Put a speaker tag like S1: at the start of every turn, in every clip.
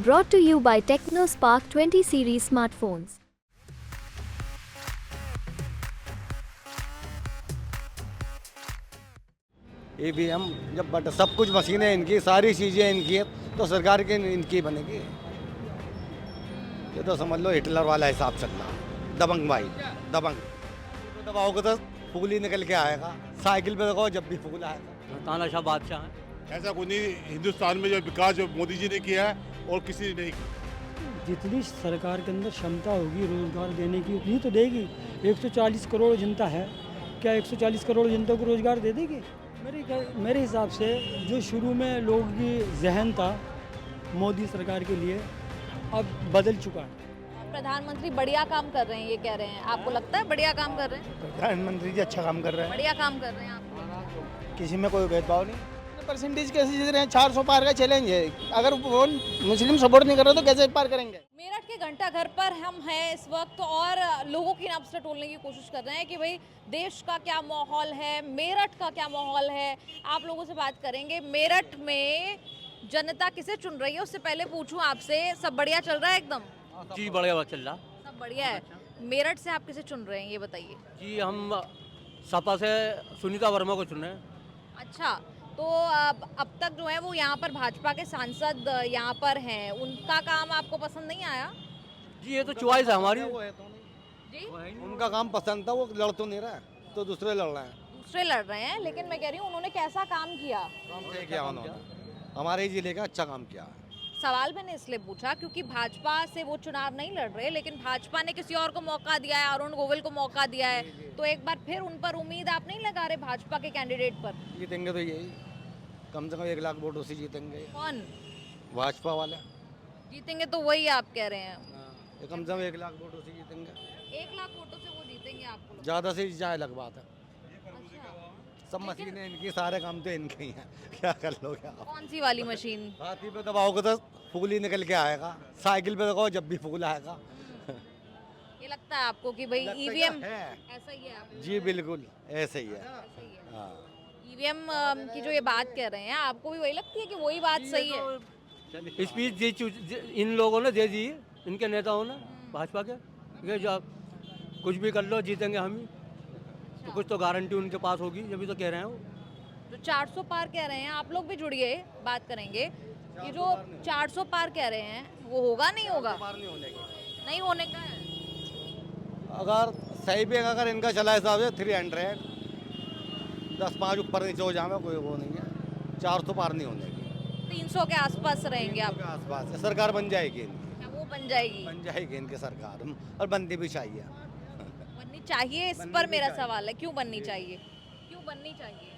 S1: Brought to you by TechnoSpark 20 series smartphones.
S2: EVM जब but सब कुछ मशीनें इनकी, सारी चीज़ें इनकी है, तो सरकार की इनकी बनेगी। ये तो समझ लो हिटलर वाला हिसाब चल रहा है। दबंग भाई, दबंग तो दबाओगे तो फूल ही निकल के आएगा। साइकिल पे देखो जब भी फूल आएगा।
S3: तानाशाह बादशाह हैं।
S4: ऐसा कोई नहीं, हिंदुस्तान में जो विकास जो मोदी जी ने किया है और किसी ने नहीं किया।
S5: जितनी सरकार के अंदर क्षमता होगी रोजगार देने की उतनी तो देगी। 140 करोड़ जनता है, क्या 140 करोड़ जनता को रोजगार दे देगी? मेरे हिसाब से जो शुरू में लोगों की जहन था मोदी सरकार के लिए अब बदल चुका है।
S6: प्रधानमंत्री बढ़िया काम कर रहे हैं, ये कह रहे हैं। आपको लगता है बढ़िया काम कर रहे हैं?
S7: प्रधानमंत्री जी अच्छा काम कर रहे हैं,
S6: बढ़िया काम कर रहे हैं आप?
S7: किसी में कोई भेदभाव नहीं।
S8: परसेंटेज कैसे जीत रहे हैं? 400 पार का चैलेंज है। अगर वो मुस्लिम सपोर्ट नहीं कर रहे तो कैसे पार करेंगे?
S6: मेरठ के घंटाघर पर हम हैं इस वक्त और लोगों की नब्ज़ टोलने की कोशिश कर रहे हैं कि भाई देश का क्या माहौल है, मेरठ का क्या माहौल है। आप लोगों से बात करेंगे। मेरठ में जनता किसे चुन रही है उससे पहले पूछूं आपसे, सब बढ़िया चल रहा है एकदम?
S3: जी बढ़िया चल रहा।
S6: सब बढ़िया है। मेरठ से आप किसे चुन रहे हैं ये बताइए।
S3: जी हम सपा से सुनीता वर्मा को चुन रहे हैं।
S6: अच्छा, तो अब तक जो है वो यहाँ पर भाजपा के सांसद यहाँ पर हैं, उनका काम आपको पसंद नहीं आया?
S3: जी ये तो चॉइस है हमारी।
S6: जी
S2: उनका काम पसंद था, वो लड़ तो नहीं रहा है, तो दूसरे लड़ रहे हैं।
S6: दूसरे लड़ रहे हैं, लेकिन मैं कह रही हूँ उन्होंने कैसा काम किया?
S2: काम सही किया उन्होंने, हमारे ही जिले का अच्छा काम किया है।
S6: सवाल मैंने इसलिए पूछा क्योंकि भाजपा से वो चुनाव नहीं लड़ रहे, लेकिन भाजपा ने किसी और को मौका दिया है, अरुण गोविल को मौका दिया है, तो एक बार फिर उन पर उम्मीद आप नहीं लगा रहे भाजपा के कैंडिडेट पर?
S2: जीतेंगे तो यही, कम से कम 1 लाख वोटों से जीतेंगे।
S6: कौन
S2: भाजपा वाले
S6: जीतेंगे? तो वही आप कह रहे हैं।
S2: ये कम से कम 1 लाख वोटों से जीतेंगे।
S6: 1 लाख वोटों से वो जीतेंगे आपको लगता
S2: ज़्यादा से जाए अलग बात है।
S6: है? अच्छा,
S2: सब मशीनें इनकी, सारे काम तो इनके ही हैं। क्या कर लोगे आप?
S6: कौन सी वाली मशीन?
S2: हाथी पे दबाओगे तो फूल ही निकल के आएगा। साइकिल पे देखो जब भी फूल आएगा।
S6: ये लगता है आपको कि भाई
S2: लगता
S6: ईवीएम
S2: है।
S6: ऐसा ही है आपको?
S2: जी बिल्कुल ऐसे ही है।
S6: ऐसा ही है।
S2: हाँ
S6: ईवीएम की जो ये बात कर रहे हैं, आपको भी वही लगती है कि वही बात सही है?
S3: स्पीच इन लोगों ने दे दी, इनके नेताओं ने भाजपा के, कि जब कुछ भी कर लो जीतेंगे हम ही, तो कुछ तो गारंटी उनके पास होगी, जब भी तो कह रहे हैं वो।
S6: जो 400 पार कह रहे हैं, आप लोग भी जुड़िए, बात करेंगे। ये जो 400 पार कह रहे हैं वो होगा नहीं होगा? नहीं होने का है।
S2: अगर सही भी अगर इनका चला हिसाब से 300 10-5 ऊपर नीचे हो जाए कोई वो नहीं है। 400 पार नहीं होने की।
S6: 300 के आसपास रहेंगे आप?
S2: के आसपास है। सरकार बन जाएगी इनकी,
S6: क्या वो बन जाएगी?
S2: बन जाएगी इनकी सरकार, और बनती भी चाहिए।
S6: बननी चाहिए, इस पर मेरा सवाल है, क्यों बननी चाहिए? क्यों बननी चाहिए?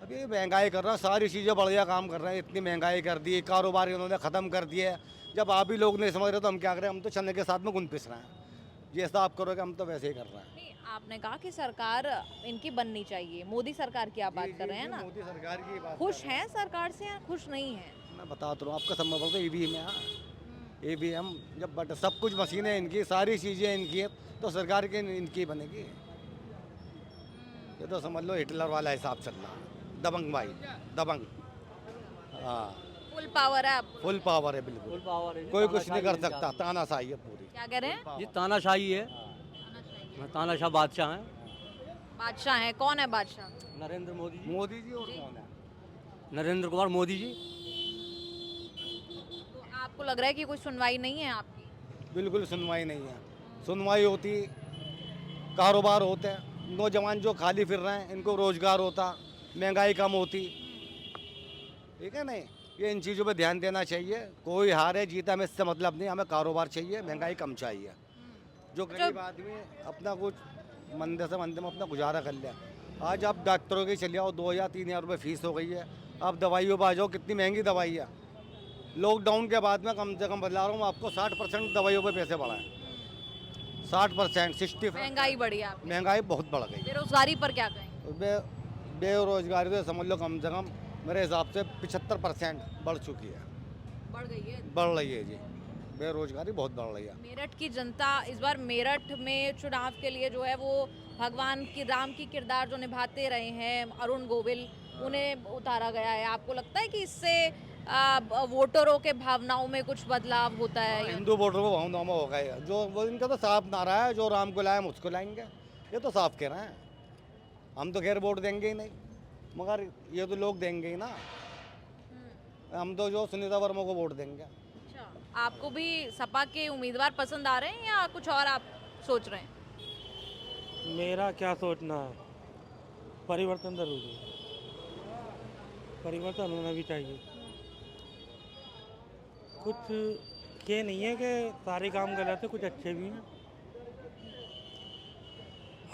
S2: अभी महंगाई कर रहा है, सारी चीज़ें बढ़िया काम कर रहे हैं। इतनी महंगाई कर दी, कारोबार इन्होंने ख़त्म कर दिए। जब आप ही लोग नहीं समझ रहे तो हम क्या करें? हम तो चने के साथ में गुन पिस रहे हैं। जैसा आप करोगे हम तो वैसे ही कर रहे हैं।
S6: नहीं, आपने कहा कि सरकार इनकी बननी चाहिए, मोदी सरकार की आप बात कर रहे हैं ना?
S2: मोदी सरकार की बात
S6: खुश हैं सरकार से या खुश नहीं है?
S2: मैं बता तो रहा हूँ, आपका सब बोलते ईवीएम है। ईवीएम जब बट सब कुछ मशीनें इनकी, सारी चीज़ें इनकी है, तो सरकार की इनकी बनेगी। ये तो समझ लो हिटलर वाला हिसाब चल रहा है। दबंग भाई, दबंग। हाँ
S6: फुल पावर है आप?
S2: फुल पावर है बिल्कुल, कोई कुछ नहीं कर सकता। तानाशाही है पूरी।
S6: क्या कह रहे हैं?
S3: ये तानाशाही है। तानाशाह बादशाह हैं।
S6: बादशाह है? कौन है बादशाह?
S3: नरेंद्र मोदी जी।
S2: मोदी जी और कौन है?
S3: नरेंद्र कुमार मोदी जी।
S6: तो आपको लग रहा है कि कोई सुनवाई नहीं है आपकी?
S2: बिल्कुल सुनवाई नहीं है। सुनवाई होती, कारोबार होते हैं, नौजवान जो खाली फिर रहे हैं इनको रोजगार होता, महंगाई कम होती। ठीक है नहीं, ये इन चीज़ों पे ध्यान देना चाहिए। कोई हारे जीता हमें इससे मतलब नहीं, हमें कारोबार चाहिए, महंगाई कम चाहिए। जो गरीब आदमी अपना कुछ मंदे से मंदे में अपना गुजारा कर लिया। आज आप डॉक्टरों के चले आओ, 2,000-3,000 रुपये फीस हो गई है। आप दवाइयों पर आ जाओ, कितनी महंगी दवाई है। लॉकडाउन के बाद में कम से कम बदला रहा हूँ आपको, 60% दवाइयों पे पैसे बढ़ाए। 60%, 60।
S6: महंगाई बढ़ी है आपकी?
S2: महंगाई बहुत बढ़ गई।
S6: बेरोजगारी पर क्या कहेंगे?
S2: बेरोजगारी तो समझ लो कम से कम मेरे हिसाब से 75% बढ़ चुकी है,
S6: बढ़ गई है।
S2: बढ़ रही है जी। बेरोजगारी बहुत बढ़ रही है।
S6: मेरठ की जनता इस बार मेरठ में चुनाव के लिए जो है वो भगवान की राम की किरदार जो निभाते रहे हैं अरुण गोविल, उन्हें उतारा गया है। आपको लगता है कि इससे वोटरों के भावनाओं में कुछ बदलाव होता है या-
S2: हिंदू वोटर को भावनामा हो गया जो वो इनका तो साफ नारा है, जो राम को लाए हम उसको लाएंगे, ये तो साफ कह रहे हैं। हम तो खैर वोट देंगे ही नहीं, मगर ये तो लोग देंगे ही ना। हम तो जो सुनीता वर्मा को वोट देंगे।
S6: अच्छा, आपको भी सपा के उम्मीदवार पसंद आ रहे हैं या कुछ और आप सोच रहे हैं?
S5: मेरा क्या सोचना है, परिवर्तन जरूरी है, परिवर्तन होना भी चाहिए। कुछ ये नहीं है कि सारे काम गलत है, कुछ अच्छे भी हैं।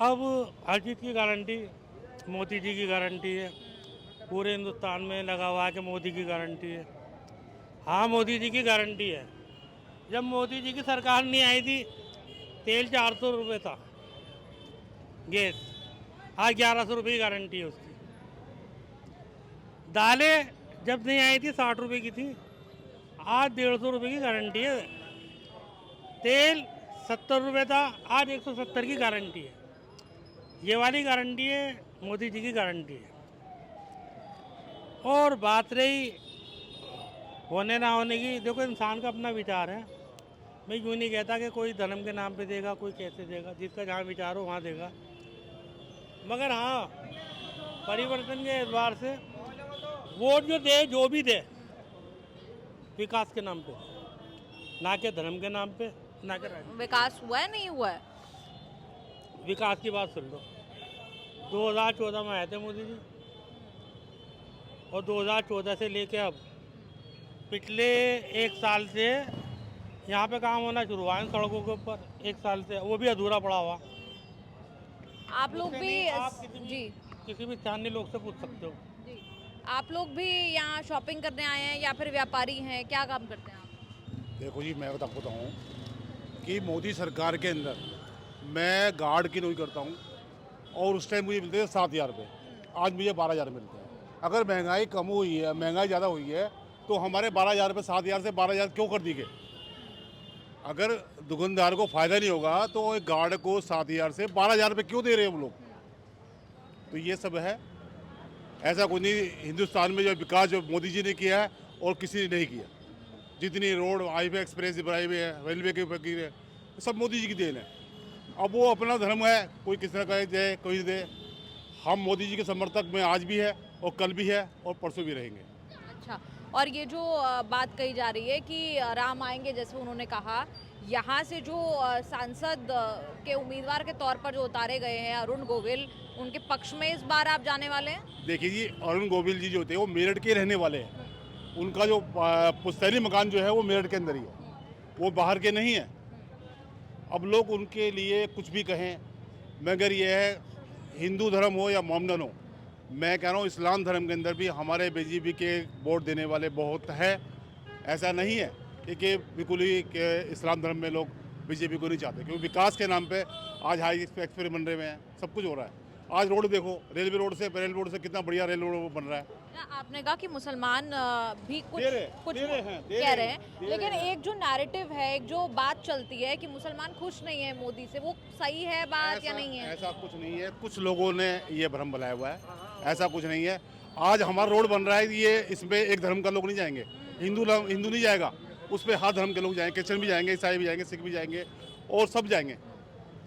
S5: अब हर चीज़ की गारंटी मोदी जी की गारंटी है, पूरे हिंदुस्तान में लगा हुआ है कि मोदी की गारंटी है। हाँ, मोदी जी की गारंटी है। जब मोदी जी की सरकार नहीं आई थी, तेल 400 रुपये था, गैस आज 1100 रुपये की गारंटी है उसकी। दालें जब नहीं आई थी 60 रुपये की थी, आज 150 रुपये की गारंटी है। तेल 70 रुपये था, आज 170 की गारंटी है। ये वाली गारंटी है, मोदी जी की गारंटी है। और बात रही होने ना होने की, देखो इंसान का अपना विचार है। मैं यूँ नहीं कहता कि कोई धर्म के नाम पे देगा, कोई कैसे देगा, जिसका जहाँ विचार हो वहाँ देगा। मगर हाँ, परिवर्तन के एतबार से वोट जो दे, जो भी दे, विकास के नाम पे, ना के धर्म के नाम पे, ना के राजनीति।
S6: विकास हुआ है नहीं हुआ है?
S5: विकास की बात सुन लो, 2014 में आए थे मोदी जी, और 2014 से लेके अब पिछले 1 साल से यहाँ पे काम होना शुरू हुआ है सड़कों के ऊपर। 1 साल से वो भी अधूरा पड़ा हुआ।
S6: आप लोग भी जी
S5: किसी भी स्थानीय लोग से पूछ सकते हो।
S6: जी आप लोग भी यहाँ शॉपिंग करने आए हैं या फिर व्यापारी हैं, क्या काम करते हैं आप?
S4: देखो जी, मैं आपको बताऊँ कि मोदी सरकार के अंदर मैं गार्ड की नौकरी करता हूँ और उस टाइम मुझे मिलते थे 7,000 रुपये, आज मुझे 12,000 मिलते हैं। अगर महंगाई कम हुई है, महंगाई ज़्यादा हुई है, तो हमारे 12,000 रुपये 7,000 से 12,000 क्यों कर दी गए? अगर दुकानदार को फ़ायदा नहीं होगा तो एक गार्ड को 7,000 से 12,000 रुपये क्यों दे रहे हैं हम लोग? तो ये सब है। ऐसा कुछ नहीं, हिंदुस्तान में जो विकास जो मोदी जी ने किया है और किसी ने नहीं किया। जितनी रोड, हाईवे, एक्सप्रेस बनाई हुई है, रेलवे की फकीर है, सब मोदी जी की देन है। अब वो अपना धर्म है, कोई किस तरह का दे, कोई दे। हम मोदी जी के समर्थक में आज भी है और कल भी है और परसों भी रहेंगे।
S6: अच्छा, और ये जो बात कही जा रही है कि राम आएंगे, जैसे उन्होंने कहा, यहाँ से जो सांसद के उम्मीदवार के तौर पर जो उतारे गए हैं अरुण गोविल, उनके पक्ष में इस बार आप जाने वाले हैं?
S4: देखिए जी, अरुण गोविल जी जो थे वो मेरठ के रहने वाले हैं। उनका जो पुश्तैनी मकान जो है वो मेरठ के अंदर ही है, वो बाहर के नहीं है। अब लोग उनके लिए कुछ भी कहें, मगर ये है हिंदू धर्म हो या मोमडन हो, मैं कह रहा हूँ इस्लाम धर्म के अंदर भी हमारे बीजेपी के वोट देने वाले बहुत है। ऐसा नहीं है कि बिल्कुल ही कि इस्लाम धर्म में लोग बीजेपी को नहीं चाहते, क्योंकि विकास के नाम पे आज हाई एक्सप्रेस बन रहे हैं, सब कुछ हो रहा है। आज रोड देखो, रेलवे रोड से रेल रोड से कितना बढ़िया रेल रोड बन रहा है।
S6: आपने कहा कि मुसलमान भी कुछ
S4: दे रहे
S6: कह रहे हैं, लेकिन एक जो नैरेटिव है, एक जो बात चलती है कि मुसलमान खुश नहीं है मोदी से, वो सही है बात या नहीं है?
S4: ऐसा कुछ नहीं है, कुछ लोगों ने ये भ्रम बनाया हुआ है, ऐसा कुछ नहीं है। आज हमारा रोड बन रहा है, ये इसमें एक धर्म का लोग नहीं जाएंगे, हिंदू नहीं जाएगा, उस पर हर धर्म के लोग जाएंगे, क्रिश्चियन भी जाएंगे, ईसाई भी जाएंगे, सिख भी जाएंगे और सब जाएंगे।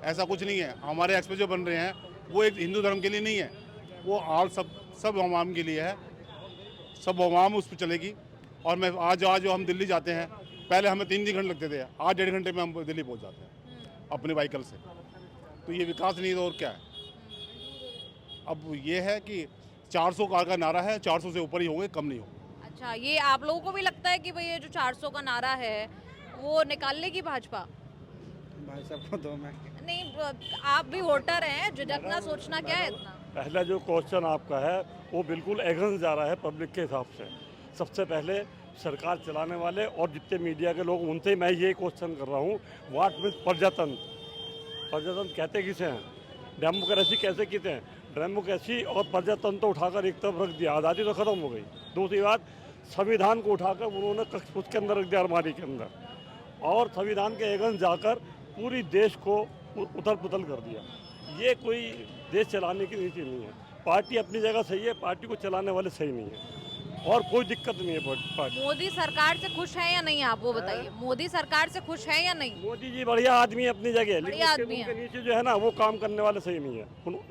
S4: ऐसा कुछ नहीं है। हमारे एक्सप्रेस जो बन रहे हैं वो एक हिंदू धर्म के लिए नहीं है, वो ऑल सब अवाम के लिए है, सब अवाम उस पर चलेगी। और मैं आज जो हम दिल्ली जाते हैं, पहले हमें 3 घंटे लगते थे, आज 1.5 घंटे में हम दिल्ली पहुंच जाते हैं अपने व्हीकल से। तो ये विकास नहीं तो और क्या है। अब ये है कि 400 का नारा है, 400 से ऊपर ही होंगे, कम नहीं होंगे।
S6: अच्छा, ये आप लोगों को भी लगता है कि भाई ये जो 400 का नारा है वो निकाल लेगी भाजपा?
S7: भाई सबको दो मैं
S6: नहीं, आप भी वोटर हैं, झिझकना सोचना क्या है इतना?
S9: पहला जो क्वेश्चन आपका है वो बिल्कुल एगेंस्ट जा रहा है पब्लिक के हिसाब से। सबसे पहले सरकार चलाने वाले और जितने मीडिया के लोग, उनसे मैं ये क्वेश्चन कर रहा हूँ, व्हाट मीन्स प्रजातंत्र? प्रजातंत्र कहते किसे हैं? डेमोक्रेसी कैसे कहते हैं? डेमोक्रेसी और प्रजातंत्र तो उठाकर एक तरफ रख दिया, आज़ादी तो ख़त्म हो गई। दूसरी बात, संविधान को उठाकर उन्होंने उसके अंदर रख दिया, अलमारी के अंदर, और संविधान के एगेंस्ट जाकर पूरी देश को उथल पुथल कर दिया। ये कोई देश चलाने की नीति नहीं है। पार्टी अपनी जगह सही है, पार्टी को चलाने वाले सही नहीं है। और कोई दिक्कत नहीं है पार्टी।
S6: मोदी सरकार से खुश हैं या नहीं, आप वो बताइए। मोदी सरकार से खुश हैं या नहीं?
S9: मोदी जी बढ़िया आदमी है अपनी जगह, लेकिन
S6: बढ़िया
S9: उसके
S6: आदमी
S9: मुंह के
S6: है।
S9: नीचे जो है ना वो काम करने वाले सही नहीं है।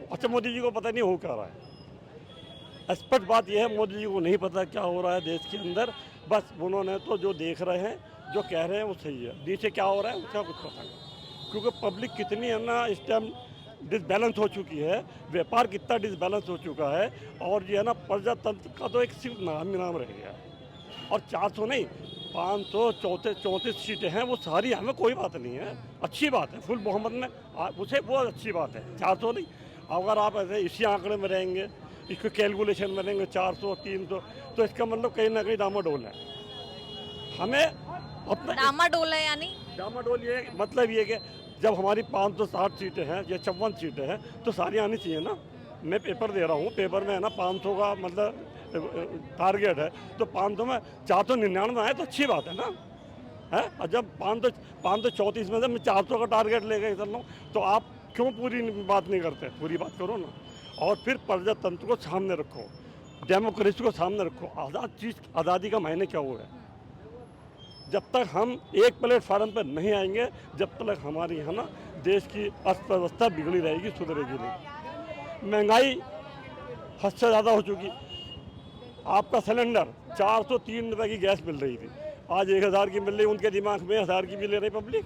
S9: अच्छा, मोदी जी को पता नहीं हो क्या रहा है। स्पष्ट बात यह है, मोदी जी को नहीं पता क्या हो रहा है देश के अंदर। बस उन्होंने तो जो देख रहे हैं, जो कह रहे हैं वो सही है। नीचे क्या हो रहा है उसका कुछ पता नहीं, क्योंकि पब्लिक कितनी है ना इस टाइम डिसबैलेंस हो चुकी है, व्यापार कितना डिसबैलेंस हो चुका है। और जो है ना प्रजातंत्र का तो एक सिर्फ नाम ही नाम रह गया है। और 400 नहीं 534 सीटें हैं, वो सारी हमें कोई बात नहीं है, अच्छी बात है। फुल बहुमत में उसे वो अच्छी बात है। 400 नहीं, अगर आप ऐसे इसी आंकड़े में रहेंगे, इसको कैलकुलेशन में रहेंगे 400 300, तो इसका मतलब कहीं ना कहीं डामाडोल है। हमें अपना
S6: डामाडोल है यानी
S9: डामाडोल ये मतलब ये कि जब हमारी 560 सीटें हैं या 54 सीटें हैं तो सारी आनी चाहिए ना। मैं पेपर दे रहा हूँ, पेपर में है ना 500 का मतलब टारगेट है, तो 500 में 499 आए तो अच्छी बात है ना, है। और जब 534 में से मैं 400 का टारगेट लेकर चल रहा हूँ, तो आप क्यों पूरी बात नहीं करते? पूरी बात करो ना। और फिर प्रजातंत्र को सामने रखो, डेमोक्रेसी को सामने रखो। आज़ादी का मायने क्या हुआ है? जब तक हम एक प्लेटफार्म पर नहीं आएंगे, जब तक हमारी यहाँ ना देश की अर्थव्यवस्था बिगड़ी रहेगी, सुधरेगी नहीं। महंगाई हद से ज़्यादा हो चुकी। आपका सिलेंडर 403 रुपये की गैस मिल रही थी, आज 1000 की मिल रही है। उनके दिमाग में 1000 की भी ले रही पब्लिक,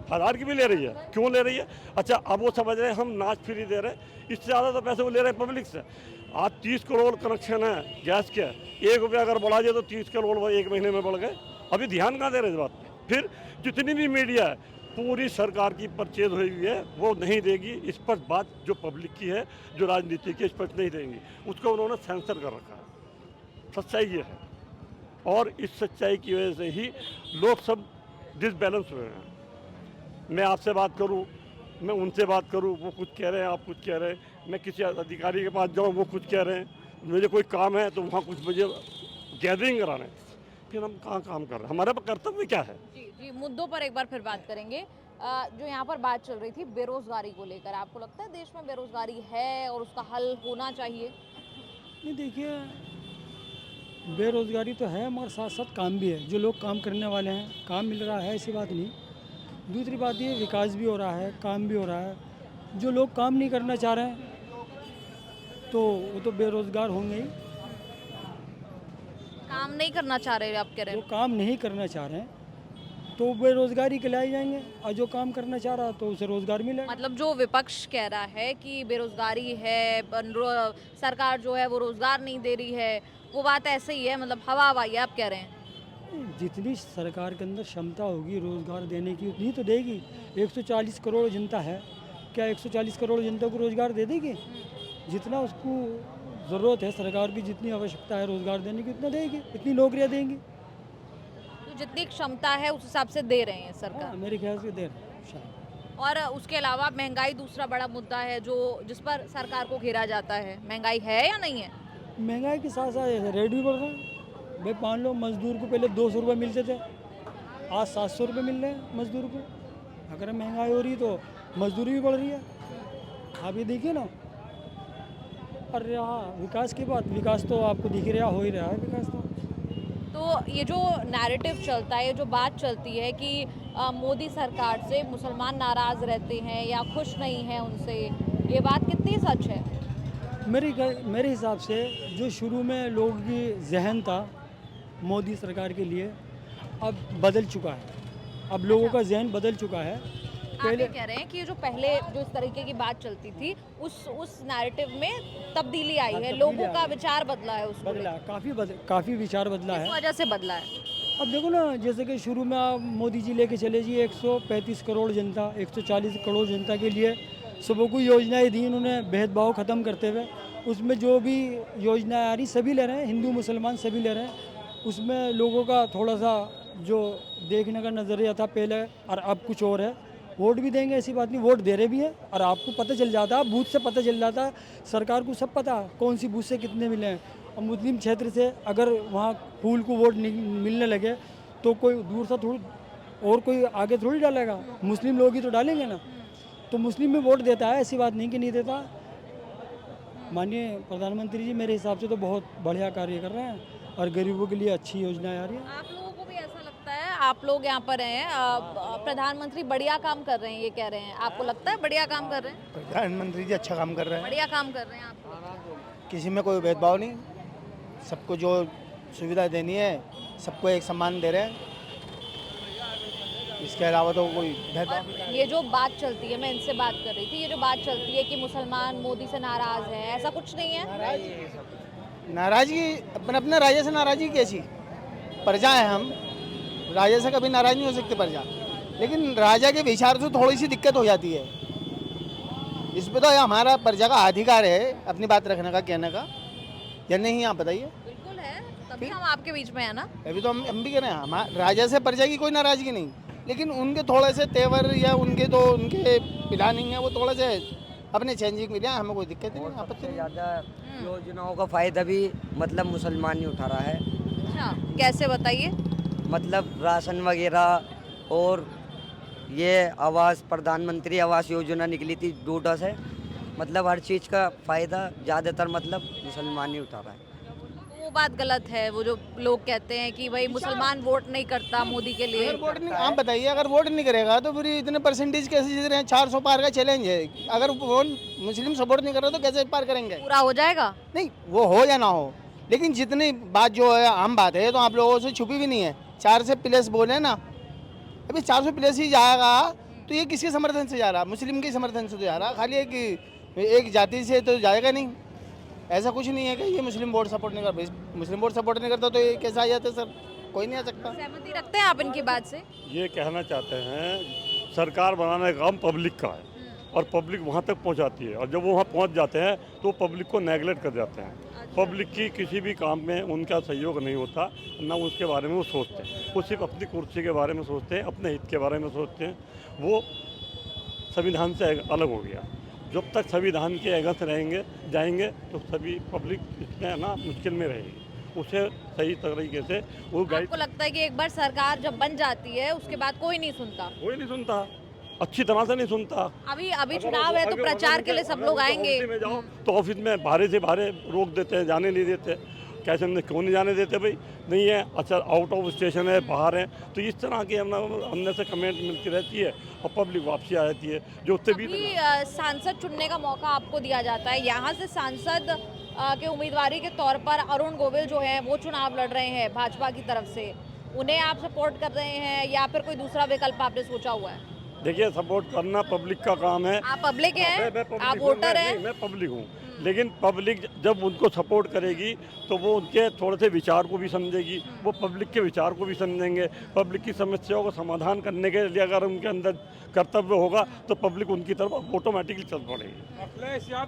S9: 1000 की भी ले रही है। क्यों ले रही है? अच्छा, अब वो समझ रहे हैं हम नाच फ्री दे रहे हैं, इससे ज़्यादा तो पैसे वो ले रहे हैं पब्लिक से। आज 30 करोड़ कनेक्शन है गैस के, 1 रुपया अगर बढ़ा दिया तो 30 करोड़ एक महीने में बढ़ गए। अभी ध्यान कहाँ दे रहे इस बात पे? फिर जितनी भी मीडिया है पूरी सरकार की परचेज हुई है, वो नहीं देगी स्पष्ट बात। जो पब्लिक की है, जो राजनीति की, स्पष्ट नहीं देंगी, उसको उन्होंने सेंसर कर रखा है। सच्चाई ये है, और इस सच्चाई की वजह से ही लोग सब डिसबैलेंस हुए हैं। मैं आपसे बात करूं, मैं उनसे बात करूं, वो कुछ कह रहे हैं, आप कुछ कह रहे हैं। मैं किसी अधिकारी के पास जाऊं, वो कुछ कह रहे हैं। मुझे कोई काम है तो वहाँ कुछ मुझे गैदरिंग कराना है, फिर हम कहाँ काम कर रहे हैं? हमारा कर्तव्य क्या है?
S6: जी जी, मुद्दों पर एक बार फिर बात करेंगे। जो यहाँ पर बात चल रही थी बेरोजगारी को लेकर, आपको लगता है देश में बेरोजगारी है और उसका हल होना चाहिए?
S5: नहीं, देखिए, बेरोज़गारी तो है मगर साथ साथ काम भी है। जो लोग काम करने वाले हैं, काम मिल रहा है, ऐसी बात नहीं। दूसरी बात ये, विकास भी हो रहा है, काम भी हो रहा है। जो लोग काम नहीं करना चाह रहे हैं तो वो तो बेरोज़गार होंगे ही।
S6: काम नहीं करना चाह रहे, आप कह रहे
S5: जो
S6: हैं?
S5: काम नहीं करना चाह रहे हैं तो बेरोज़गारी के लाए जाएंगे, और जो काम करना चाह रहा है तो उसे रोज़गार मिलेगा।
S6: मतलब जो विपक्ष कह रहा है कि बेरोजगारी है, सरकार जो है वो रोजगार नहीं दे रही है, वो बात ऐसे ही है, मतलब हवा हवाई है, आप कह रहे हैं?
S5: जितनी सरकार के अंदर क्षमता होगी रोज़गार देने की, उतनी तो देगी। 140 करोड़ जनता है, क्या 140 करोड़ जनता को रोज़गार दे देगी? जितना उसको ज़रूरत है, सरकार की जितनी आवश्यकता है रोज़गार देने की, उतना देगी, इतनी नौकरियां देंगी।
S6: तो जितनी क्षमता है उस हिसाब से दे रहे हैं सरकार।
S5: हाँ, मेरे ख्याल से दे रहे हैं शायद।
S6: और उसके अलावा महंगाई दूसरा बड़ा मुद्दा है जो जिस पर सरकार को घेरा जाता है। महंगाई है या नहीं है?
S5: महंगाई के साथ साथ रेट भी बढ़ रहा है। भाई मान लो, मजदूर को पहले 200 रुपये मिलते थे, आज 700 रुपये मिल रहे हैं मजदूर को। अगर महंगाई हो रही तो मजदूरी भी बढ़ रही है। आप ये देखिए ना। और रहा विकास की बात, विकास तो आपको दिख रहा, हो ही रहा है विकास
S6: तो ये जो नैरेटिव चलता है, ये जो बात चलती है कि मोदी सरकार से मुसलमान नाराज़ रहते हैं या खुश नहीं हैं उनसे, ये बात कितनी सच है?
S5: मेरे हिसाब से जो शुरू में लोगों की जहन था मोदी सरकार के लिए, अब बदल चुका है। अब लोगों का जहन बदल चुका है।
S6: आप ये कह रहे हैं कि जो पहले जो इस तरीके की बात चलती थी, उस नैरेटिव में तब्दीली आई है, लोगों का विचार बदला है, उसको
S5: बदला, काफ़ी विचार बदला है।
S6: किस वजह से बदला है?
S5: अब देखो ना, जैसे कि शुरू में आप मोदी जी लेके चले जी 135 करोड़ जनता, 140 करोड़ जनता के लिए सबको योजनाएं दी इन्होंने, भेदभाव ख़त्म करते हुए। उसमें जो भी योजनाएं आ रही सभी ले रहे हैं, हिंदू मुसलमान सभी ले रहे हैं। उसमें लोगों का थोड़ा सा जो देखने का नज़रिया था पहले और अब कुछ और है। वोट भी देंगे, ऐसी बात नहीं, वोट दे रहे भी हैं, और आपको पता चल जाता है, बूथ से पता चल जाता है, सरकार को सब पता है कौन सी बूथ से कितने मिले हैं। और मुस्लिम क्षेत्र से अगर वहाँ फूल को वोट मिलने लगे तो कोई दूर से थोड़ी और कोई आगे थोड़ी डालेगा, मुस्लिम लोग ही तो डालेंगे ना। तो मुस्लिम में वोट देता है, ऐसी बात नहीं कि नहीं देता। माननीय प्रधानमंत्री जी मेरे हिसाब से तो बहुत बढ़िया कार्य कर रहे हैं और गरीबों के लिए अच्छी योजनाएं आ रही है।
S6: आप लोगों को भी ऐसा लगता है? आप लोग यहाँ पर हैं, प्रधानमंत्री बढ़िया काम कर रहे हैं ये कह रहे हैं, आपको लगता है बढ़िया काम कर रहे हैं?
S8: प्रधानमंत्री जी अच्छा काम कर रहे हैं,
S6: बढ़िया काम कर रहे हैं आपको?
S8: किसी में कोई भेदभाव नहीं, सबको जो सुविधा देनी है सबको एक सम्मान दे रहे हैं, इसके अलावा तो कोई भेदभाव नहीं।
S6: ये जो बात चलती है, मैं इनसे बात कर रही थी, ये जो बात चलती है कि मुसलमान मोदी से नाराज हैं, ऐसा कुछ नहीं है?
S8: नाराजगी अपने अपने राजा से नाराजगी कैसी? प्रजा है हम, राजा से कभी नाराज नहीं हो सकते प्रजा, लेकिन राजा के विचार से थोड़ी सी दिक्कत हो जाती है। इस पर तो हमारा प्रजा का अधिकार है अपनी बात रखने का, कहने का, या नहीं? आप बताइए।
S6: बिल्कुल है, तभी हम आपके बीच में है ना।
S8: अभी तो हम भी कह रहे हैं, हमारे राजा से प्रजा की कोई नाराजगी नहीं, लेकिन उनके थोड़े से तेवर या उनके प्लानिंग है वो थोड़े से अपने चेंजिंग मिले, हमें कोई दिक्कत नहीं, आपत्ति नहीं।
S10: ज़्यादा योजनाओं का फ़ायदा भी मतलब मुसलमान ही उठा रहा है।
S6: अच्छा, कैसे बताइए? मतलब
S10: राशन वगैरह, और ये आवास, प्रधानमंत्री आवास योजना निकली थी 2 से, मतलब हर चीज़ का फ़ायदा ज़्यादातर मतलब मुसलमान ही उठा रहा है।
S6: वो बात गलत है, वो जो लोग कहते हैं कि भाई मुसलमान वोट नहीं करता मोदी के लिए।
S8: अगर वोट नहीं, आप बताइए, अगर वोट नहीं करेगा तो फिर इतने परसेंटेज कैसे जीत रहे हैं? 400 पार का चैलेंज है, अगर वो मुस्लिम सपोर्ट नहीं कर रहा तो कैसे पार करेंगे?
S6: पूरा हो जाएगा?
S8: नहीं, वो हो या ना हो, लेकिन जितनी बात जो है आम बात है, तो आप लोगों से छुपी भी नहीं है। 400 प्लस बोले ना, अभी 400 प्लस ही जाएगा तो ये किसके समर्थन से जा रहा? मुस्लिम के समर्थन से तो जा रहा, खाली एक जाति से तो जाएगा नहीं। ऐसा कुछ नहीं है कि ये मुस्लिम वोट सपोर्ट नहीं करता, मुस्लिम वोट सपोर्ट नहीं करता तो ये कैसे आ जाते सर? कोई नहीं आ सकता।
S6: सहमति रखते हैं आप इनकी बात से?
S9: ये कहना चाहते हैं सरकार बनाने का काम पब्लिक का है और पब्लिक वहाँ तक पहुँचाती है, और जब वो वहाँ पहुँच जाते हैं तो पब्लिक को नेगलेक्ट कर जाते हैं। पब्लिक की किसी भी काम में उनका सहयोग नहीं होता, ना उसके बारे में वो सोचते हैं, वो सिर्फ अपनी कुर्सी के बारे में सोचते हैं, अपने हित के बारे में सोचते हैं। वो संविधान से अलग हो गया। जब तक संविधान के अगेंस्ट रहेंगे जाएंगे तो सभी पब्लिक इसमें ना मुश्किल में रहेगी। उसे सही तरीके से वो गाइड।
S6: आपको लगता है कि एक बार सरकार जब बन जाती है उसके बाद कोई नहीं सुनता?
S9: कोई नहीं सुनता, अच्छी तरह से नहीं सुनता।
S6: अभी चुनाव है तो प्रचार के लिए सब लोग आएंगे।
S9: में जाओ तो ऑफिस में बाहर से बाहर रोक देते हैं, जाने नहीं देते। कैसे हमने क्यों नहीं जाने देते भाई? नहीं है, अच्छा आउट ऑफ स्टेशन है, बाहर है, तो इस तरह की हमने से कमेंट मिलती रहती है और पब्लिक वापसी आ जाती है। जो उससे भी
S6: सांसद चुनने का मौका आपको दिया जाता है, यहाँ से सांसद के उम्मीदवारी के तौर पर अरुण गोविल जो है वो चुनाव लड़ रहे हैं भाजपा की तरफ से, उन्हें आप सपोर्ट कर रहे हैं या फिर कोई दूसरा विकल्प आपने सोचा हुआ है?
S9: देखिए, सपोर्ट करना पब्लिक का काम है।
S6: आप पब्लिक हैं, आप वोटर हैं।
S9: मैं पब्लिक हूँ, लेकिन पब्लिक जब उनको सपोर्ट करेगी तो वो उनके थोड़े से विचार को भी समझेगी, वो पब्लिक के विचार को भी समझेंगे। पब्लिक की समस्याओं का समाधान करने के लिए अगर उनके अंदर कर्तव्य होगा तो पब्लिक उनकी तरफ ऑटोमेटिकली चल पड़ेगी।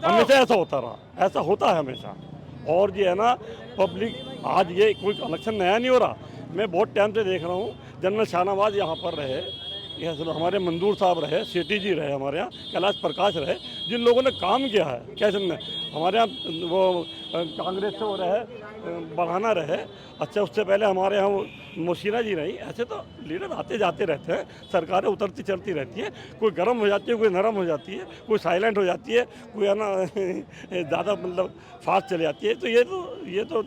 S9: हमेशा ऐसा होता रहा, ऐसा होता है हमेशा। और ये है ना, पब्लिक आज ये कोई इलेक्शन नया नहीं हो रहा। मैं बहुत टाइम से देख रहा हूँ, जनरल शाहनवाज यहाँ पर रहे, हमारे मंजूर साहब रहे, सेठी जी रहे, हमारे यहाँ कैलाश प्रकाश रहे, जिन लोगों ने काम किया है। कैसे ने हमारे यहाँ वो कांग्रेस से वो रहे, बढ़ाना रहे। अच्छा, उससे पहले हमारे यहाँ मुशीरा जी रही। ऐसे तो लीडर आते जाते रहते हैं, सरकारें उतरती चलती रहती हैं, कोई गर्म हो जाती है, कोई नरम हो जाती है, कोई साइलेंट हो जाती है, कोई है ना ज़्यादा मतलब फास्ट चली जाती है। तो ये तो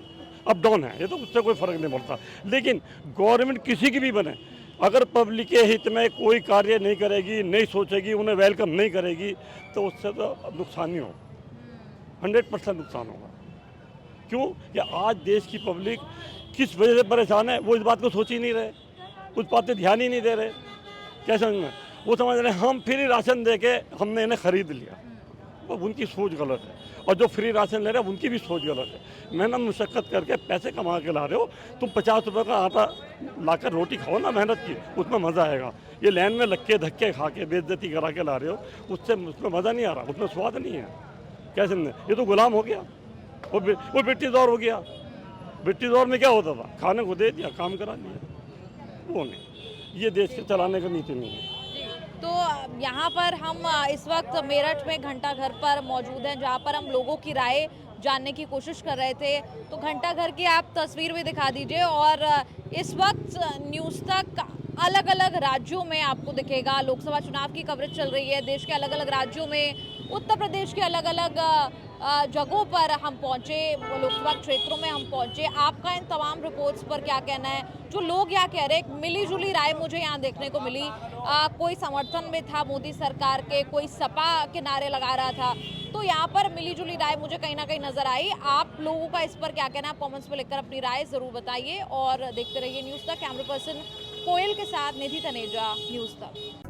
S9: अप डाउन है, ये तो उससे कोई फ़र्क नहीं पड़ता। लेकिन गवर्नमेंट किसी की भी बने, अगर पब्लिक के हित में कोई कार्य नहीं करेगी, नहीं सोचेगी, उन्हें वेलकम नहीं करेगी, तो उससे तो नुकसान ही हो, 100% नुकसान होगा। क्यों? कि आज देश की पब्लिक किस वजह से परेशान है, वो इस बात को सोच ही नहीं रहे, उस बात पर ध्यान ही नहीं दे रहे। क्या समझ में? वो समझ रहे हम फ्री राशन दे के हमने इन्हें ख़रीद लिया। अब उनकी सोच गलत है, और जो फ्री राशन ले रहे हैं उनकी भी सोच गलत है। मेहनत मुशक्क़त करके पैसे कमा के ला रहे हो, तुम 50 रुपये का आटा लाकर रोटी खाओ ना मेहनत की, उसमें मज़ा आएगा। ये लाइन में लग धक्के खा के बेइज्जती करा के ला रहे हो, उसमें मज़ा नहीं आ रहा, उसमें स्वाद नहीं है। कैसे नहीं? ये तो गुलाम हो गया, वो ब्रिटिश दौर हो गया। ब्रिटिश दौर में क्या होता था? खाने को दे दिया, काम करा लिया। वो नहीं, ये देश के चलाने का नीति नहीं है।
S6: तो यहाँ पर हम इस वक्त मेरठ में घंटा घर पर मौजूद हैं, जहाँ पर हम लोगों की राय जानने की कोशिश कर रहे थे। तो घंटा घर की आप तस्वीर भी दिखा दीजिए। और इस वक्त न्यूज़ तक अलग अलग राज्यों में आपको दिखेगा, लोकसभा चुनाव की कवरेज चल रही है, देश के अलग अलग राज्यों में उत्तर प्रदेश के अलग अलग जगहों पर हम पहुंचे, लोकसभा क्षेत्रों में हम पहुंचे। आपका इन तमाम रिपोर्ट्स पर क्या कहना है? जो लोग यहाँ कह रहे हैं, मिली जुली राय मुझे यहाँ देखने को मिली। कोई समर्थन में था मोदी सरकार के, कोई सपा के नारे लगा रहा था, तो यहाँ पर मिली जुली राय मुझे कहीं ना कहीं नजर आई। आप लोगों का इस पर क्या कहना है? कमेंट्स में लिखकर अपनी राय जरूर बताइए और देखते रहिए न्यूज़ तक। कैमरा पर्सन कोयल के साथ निधि तनेजा, न्यूज़ तक।